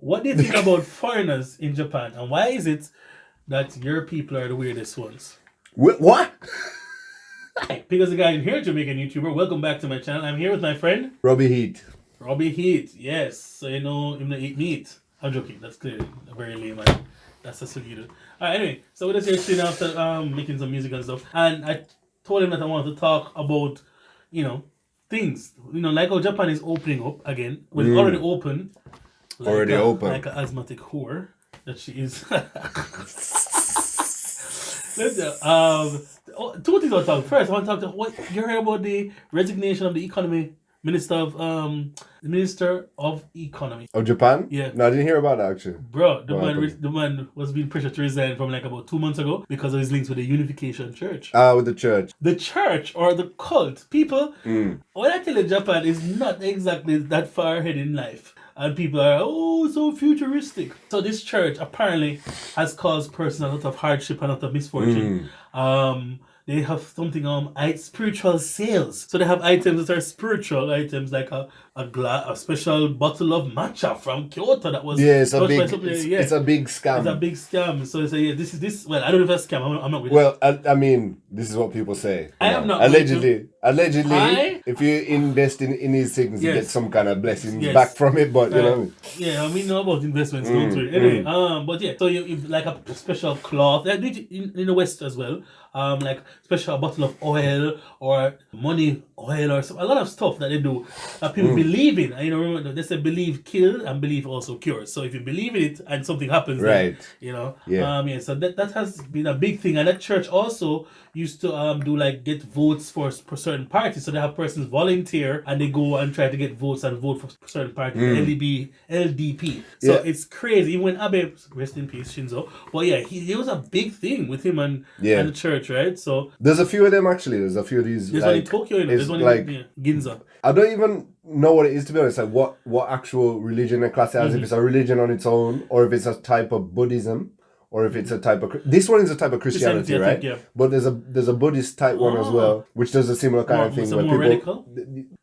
What do you think about foreigners in Japan, and why is it that your people are the weirdest ones? What? Because the guy in here, Jamaican YouTuber. Welcome back to my channel. I'm here with my friend Robbie Heat. Robbie Heat. Yes, so you know him to eat meat. I'm joking. That's clearly a very lame man. That's what you do. Alright, anyway, so we're just here sitting after making some music and stuff, and I told him that I wanted to talk about, things. Like how Japan is opening up again. Well, it's already open. Like an asthmatic whore that she is. Two things I'll talk. First, I want to talk to what you heard about the resignation of the Minister of Economy. Of Japan? Yeah. No, I didn't hear about that actually. Bro, the man was being pressured to resign from like about 2 months ago because of his links with the Unification Church. With the church. The church or the cult. People, what I tell you, Japan is not exactly that far ahead in life. And people are, so futuristic. So this church apparently has caused persons a lot of hardship and a lot of misfortune. They have something spiritual sales. So they have items that are spiritual items, like a special bottle of matcha from Kyoto that was it's a big scam. It's a big scam. So they say, this. Well, I don't know if that's scam. I'm not with Well, I mean, this is what people say. I am not allegedly. If you invest in these things, you get some kind of blessings back from it. But you know what I mean? Yeah, we know about investments, don't we? Anyway, but yeah, so you like a special cloth. They do it in the West as well. Like special bottle of oil or money oil or a lot of stuff that they do that people believe in. And remember they say believe kill and believe also cures. So if you believe in it and something happens, right? Then, so that has been a big thing. And that church also used to do like get votes for certain parties. So they have persons volunteer and they go and try to get votes and vote for certain parties. LDP. So it's crazy. Even when Abe, rest in peace, Shinzo. But yeah, he was a big thing with him and the church, right? So there's a few of them actually. There's a few of these. There's one in Tokyo. There's one in Ginza. I don't even know what it is, to be honest. Like what actual religion they class it as. If it's a religion on its own, or if it's a type of Buddhism, or if it's a type of this one is a type of Christianity, right? Think, But there's a Buddhist type one as well, which does a similar kind of thing. So more radical?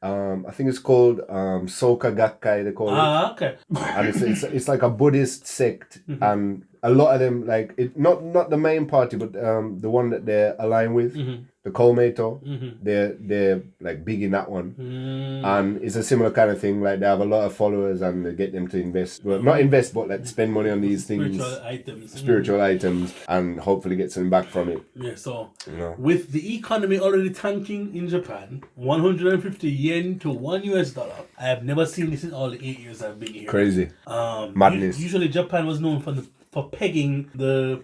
I think it's called Soka Gakkai. They call it. Okay. And it's like a Buddhist sect, and a lot of them like it. Not the main party, but the one that they're aligned with. The Komeito, they're like big in that one, and it's a similar kind of thing. Like they have a lot of followers, and they get them to invest. Well, not invest, but like spend money on these things, spiritual items, and hopefully get something back from it. Yeah. So with the economy already tanking in Japan, 150 yen to $1, I have never seen this in all the 8 years I've been here. Crazy. Madness. Usually Japan was known for pegging the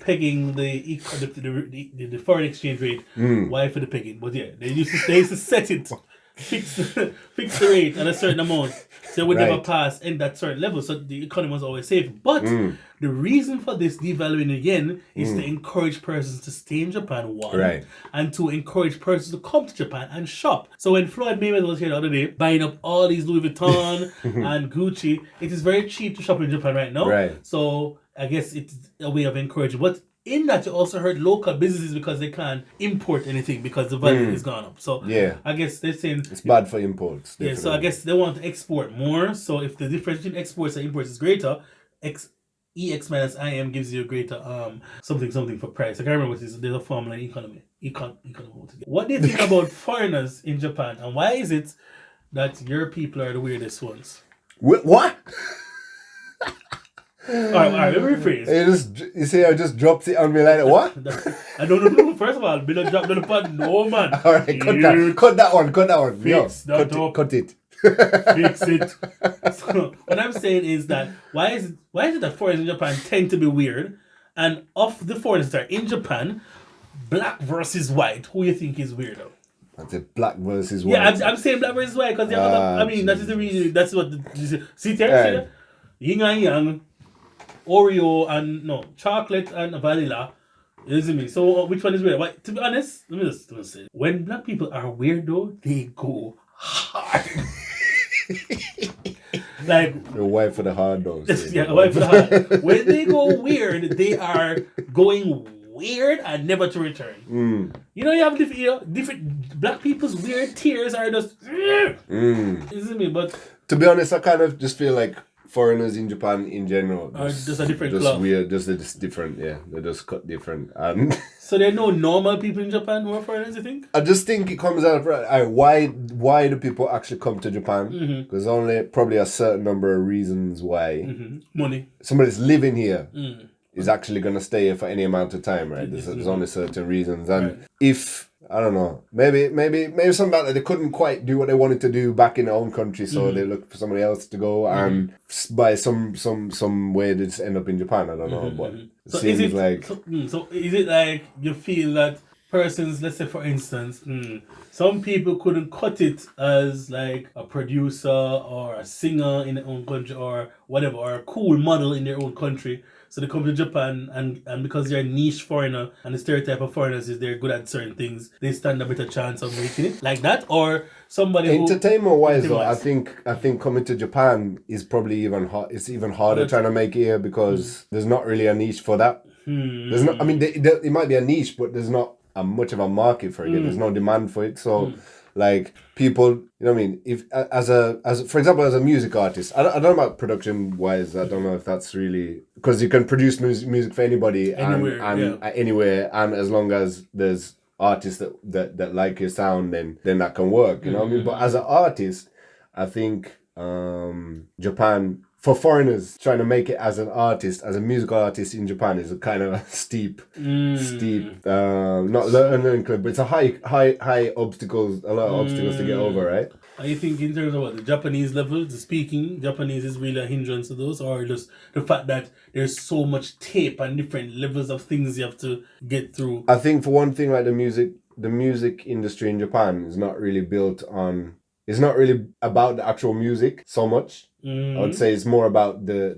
foreign exchange rate. Why for the pegging? But yeah, they used to set it, fix the rate at a certain amount, so it would never pass in that certain level. So the economy was always safe. But the reason for this devaluing the yen is to encourage persons to stay in Japan, and to encourage persons to come to Japan and shop. So when Floyd Mayweather was here the other day buying up all these Louis Vuitton and Gucci, it is very cheap to shop in Japan right now. Right. So I guess it's a way of encouraging. But in that, you also hurt local businesses because they can't import anything because the value is gone up. So I guess they're saying it's bad for imports. Definitely. Yeah, so I guess they want to export more. So if the difference between exports and imports is greater, EX minus IM gives you a greater something for price. I can't remember what it is. There's a formula in economy. What do you think about foreigners in Japan, and why is it that your people are the weirdest ones? What? Alright, let me rephrase. You see, I just dropped it on me like that. What? I don't know. First of all, be not drop the pod. No, man. Alright, cut that one. Fix cut it. Fix it. So, what I'm saying is that why is it that foreigners in Japan tend to be weird, and of the foreigners that are in Japan, black versus white, who you think is weirder? I said black versus white. Yeah, I'm saying black versus white because that is the reason. That's what see there. Yin and yang. Oreo and chocolate and vanilla. You see me? So which one is weird? To be honest, let me just say, when black people are weird though, they go hard. Like the wife for the hard dogs. Wife for the hard. When they go weird, they are going weird and never to return. You have different black people's weird tears are just. You see me? But to be honest, I kind of just feel like foreigners in Japan in general. Or just a different just cloth. weird, just different, yeah. They just cut different. And So there are no normal people in Japan who are foreigners, you think? I just think it comes out of why do people actually come to Japan? Because only probably a certain number of reasons why. Money. Somebody that's living here is actually going to stay here for any amount of time, right? There's only certain reasons. And if, I don't know, maybe something about that, they couldn't quite do what they wanted to do back in their own country, so they look for somebody else to go, and by some way they just end up in Japan. I don't know, but So seems is it like... so is it like you feel that persons, let's say for instance, some people couldn't cut it as like a producer or a singer in their own country or whatever, or a cool model in their own country. So they come to Japan and because they're a niche foreigner and the stereotype of foreigners is they're good at certain things, they stand a better chance of making it like that. Or somebody entertainment wise though, I think coming to Japan is probably even hard. It's even harder trying to make it here because there's not really a niche for that. There's not. I mean, it might be a niche, but there's not much of a market for it. There's no demand for it. So. Like people, you know what I mean? If as for example, as a music artist, I don't know about production wise. I don't know if that's really, because you can produce music for anybody anywhere, and as long as there's artists that like your sound, then that can work. You know what I mean? But as an artist, I think Japan, for foreigners trying to make it as an artist, as a musical artist in Japan, is a kind of a steep, not learning curve, but it's a high obstacles, a lot of obstacles to get over, right? Are you think in terms of what, the Japanese level, the speaking Japanese is really a hindrance to those, or just the fact that there's so much tape and different levels of things you have to get through? I think for one thing, like the music industry in Japan is not really built on. It's not really about the actual music so much. I would say it's more about the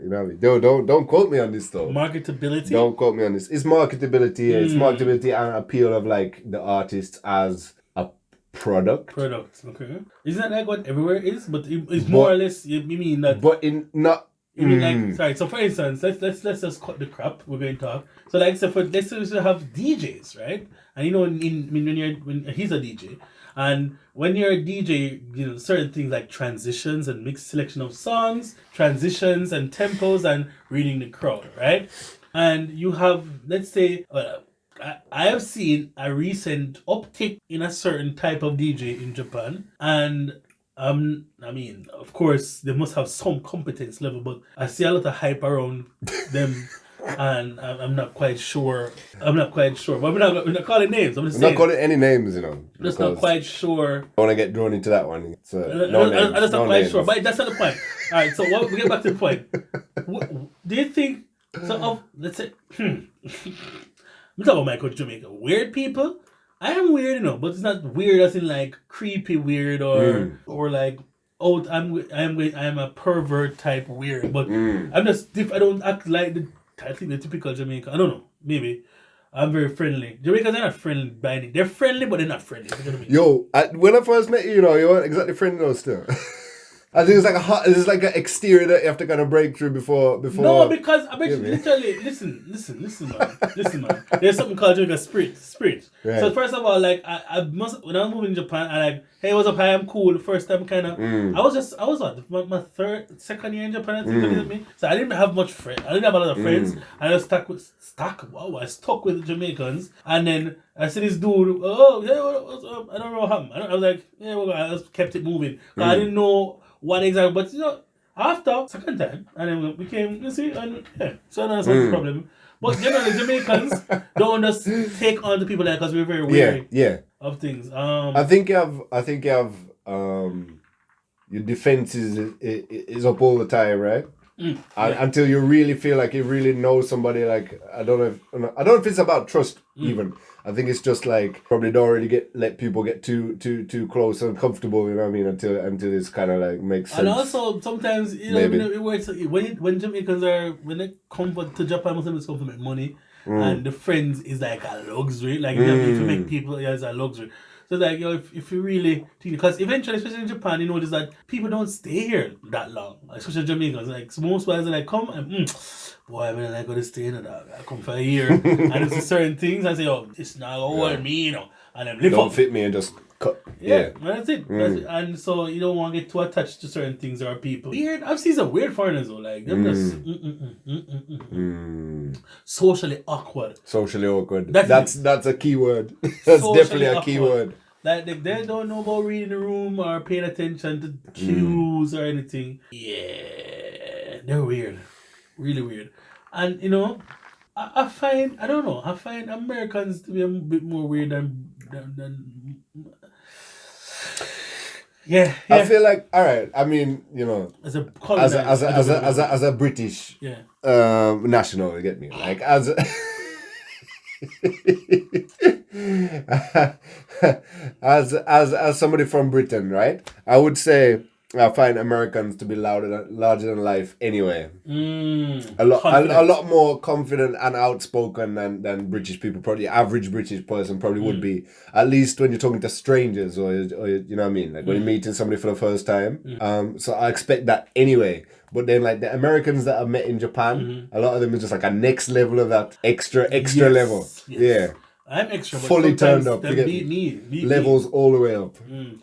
you know, don't quote me on this though. Marketability. Don't quote me on this. It's marketability. It's marketability and appeal of like the artist as a product. Okay. Isn't that like what everywhere is? But it's more or less. You mean that? But in not. You mean like, sorry. So for instance, let's just cut the crap. We're going to talk. So like, let's say have DJs, right? And you know, when he's a DJ. And when you're a DJ, you know, certain things like transitions and mixed selection of songs, transitions and tempos and reading the crowd, right? And you have, let's say, I have seen a recent uptick in a certain type of DJ in Japan. And I mean, of course, they must have some competence level, but I see a lot of hype around them. And I'm not quite sure. But we're not calling names. I'm just saying. Not calling any names, you know. I'm just not quite sure. I want to get drawn into that one. It's I'm just not quite sure. But that's not the point. All right, so we get back to the point. Do you think, let's say, we talk about my country, Jamaica. Weird people? I am weird, you know, but it's not weird as in like creepy weird or like, oh, I'm a pervert type weird. But I'm just, I don't act like I think the typical Jamaican. I don't know. Maybe. I'm very friendly. Jamaicans are not friendly by any. They're friendly, but they're not friendly. You know what I mean? Yo, when I first met you, you know, you weren't exactly friendly though still. I think it's like an exterior that you have to kind of break through before. No, because I bet you literally listen, man. There's something called Jamaica spirit. Right. So first of all, like I must, when I was moving to Japan, I like, hey, what's up? Hi, I'm cool. First time, kind of. I was what, my second year in Japan. I think you me. So I didn't have much friends. I didn't have a lot of friends. I just stuck with Jamaicans, and then I see this dude. Oh, yeah, what's up? I don't know how. I was like, yeah, well, I just kept it moving. I didn't know what exactly, but you know, after second time, and then we became, you see, and yeah, so that's not the problem. But generally, Jamaicans don't just take on the people there because we're very wary of things. I think you have your defense is up all the time, right? Until you really feel like you really know somebody. Like I don't know if it's about trust even. I think it's just like probably don't really let people get too close and comfortable. You know what I mean? Until it's kind of like makes sense. And also sometimes you know it works when Jamaicans when they come to Japan, Muslims come to make money, and the friends is like a luxury. Like if you make people, it's a luxury. So like, you know, if you really, because eventually, especially in Japan, you notice that people don't stay here that long, especially Jamaicans. Like so most guys are like, come and boy, I mean, I gotta stay in it. I come for a year, and it's certain things I say, oh, it's not over me, you know, and then don't fit me and just Yeah, that's it. And so you don't want to get too attached to certain things or people. Weird. I've seen some weird foreigners though, like they're just socially awkward. Socially awkward. That's a key word. That's definitely a key word. Like they don't know about reading the room or paying attention to cues or anything. Yeah, they're weird, really weird. And you know, I find Americans to be a bit more weird than yeah. I feel like, all right. I mean, you know, as a British national, you get me? Like as as somebody from Britain, right? I would say I find Americans to be larger than life anyway. A lot more confident and outspoken than British people. Probably the average British person probably would be, at least when you're talking to strangers or you know what I mean, like when you're meeting somebody for the first time. So I expect that anyway. But then like the Americans that I met in Japan, a lot of them is just like a next level of that extra level. Yes. Yeah. I'm extra, but fully turned up. You get levels all the way up.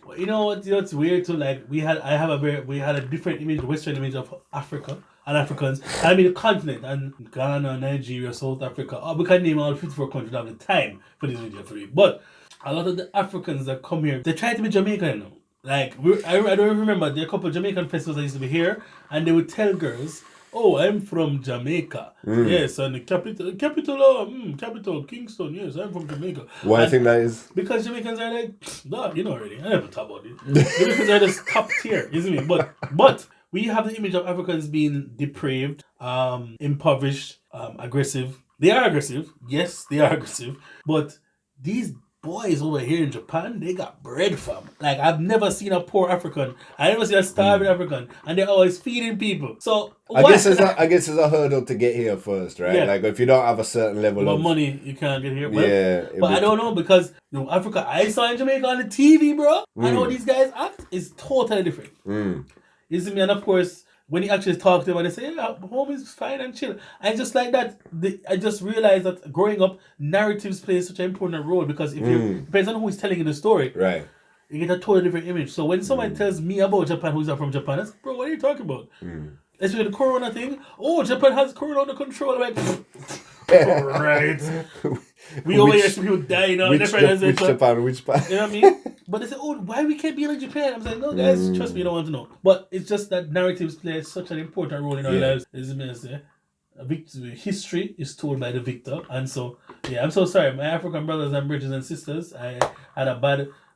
Well, you know what? It's weird too. Like we had a different image, Western image of Africa and Africans. I mean the continent and Ghana, Nigeria, South Africa. We can name all 54 countries. I don't have the time for this video for you. But a lot of the Africans that come here, they try to be Jamaican now. Like I don't remember there are a couple of Jamaican festivals that used to be here, and they would tell girls, "Oh, I'm from Jamaica." Yes, and the capital, Kingston. Yes, I'm from Jamaica. Why I think that is? Because Jamaicans are like, nah, you know already. I never talk about it. Jamaicans are just top tier, isn't it? But we have the image of Africans being depraved, impoverished, aggressive. They are aggressive. Yes, they are aggressive. But these boys over here in Japan, they got bread, fam. Like, I've never seen a poor African. I never seen a starving African. And they're always feeding people. So, I guess there's a hurdle to get here first, right? Yeah. Like, if you don't have a certain level of money, you can't get here. But I don't know, because Africa I saw in Jamaica on the TV, bro. I know these guys act is totally different. You see me? And of course, when you actually talk to them and they say, yeah, home is fine and chill. I just like that. I just realized that growing up, narratives play such an important role, because if you depends on who is telling you the story, right? You get a totally different image. So when somebody tells me about Japan, who's not from Japan, I say, bro, what are you talking about? Especially the corona thing. Oh, Japan has corona under control. I'm like, right. We over here see people dying. Which Japan? Which part? You know what I mean? But they say, oh, why we can't be like Japan? I'm like, no, guys, trust me, you don't want to know. But it's just that narratives play such an important role in our lives. History is told by the victor. And so, I'm so sorry. My African brothers and brothers and sisters, I had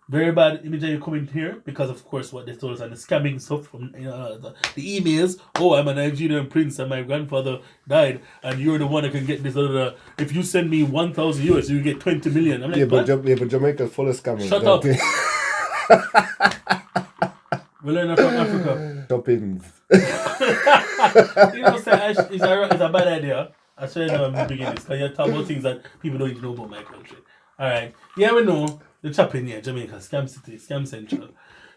very bad image of you coming here, because of course what they told us and the scamming stuff from the emails. Oh, I'm a Nigerian prince and my grandfather died and you're the one that can get this. If you send me 1,000 US, you get 20 million. I'm like, but Jamaica's full of scammers. Shut up. We learn from Africa. Shopping. It's a bad idea. I should know in the beginning, because you're talking about things that people don't even know about my country. Alright. Yeah, we know. The chopping here, Jamaica, Scam City, Scam Central.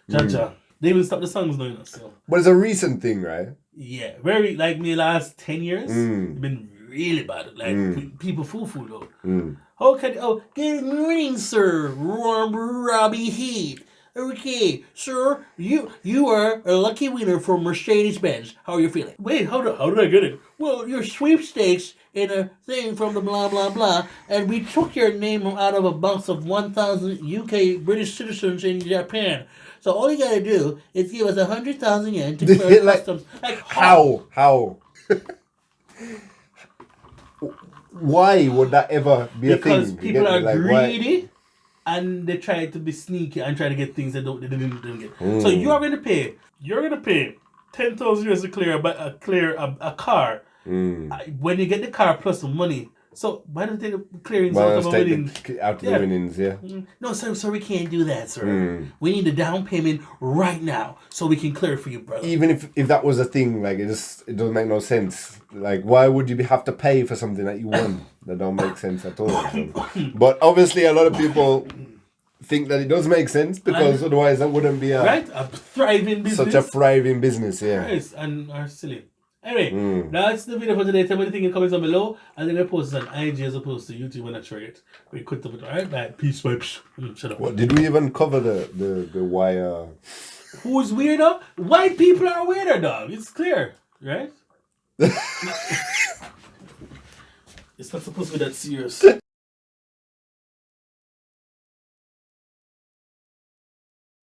Jaja. They even stop the songs now, so. But it's a recent thing, right? Yeah. Very, like me last 10 years, it's been really bad. Like, people fool though. Good morning, sir. Robbie Heat. Okay, sir, you are a lucky winner for Mercedes-Benz. How are you feeling? Wait, how did I get it? Well, your sweepstakes in a thing from the blah, blah, blah, and we took your name out of a box of 1,000 UK British citizens in Japan. So all you gotta do is give us 100,000 yen to clear customs. Like, how? Why would that ever be a thing? Because people are greedy. And they try to be sneaky and try to get things they didn't get. So you're gonna pay 10,000 US to clear a car. When you get the car plus the money. So why don't they take the clearings out of the winnings? Out of the winnings, yeah. No, sir, we can't do that, sir. We need the down payment right now so we can clear for you, brother. Even if that was a thing, like it doesn't make no sense. Like, why would you have to pay for something that you won? That don't make sense at all. But obviously, a lot of people think that it does make sense, because otherwise that wouldn't be a thriving business. Such a thriving business, yeah. Yes, and are silly. Anyway, that's the video for today. Tell me what you think in the comments down below. And then I post it on IG as opposed to YouTube when I try it. We quit the video. Alright, bye. Peace, vibes. Shut up. What did we even cover the wire? Who's weirder? White people are weirder, dog. It's clear, right? It's not supposed to be that serious.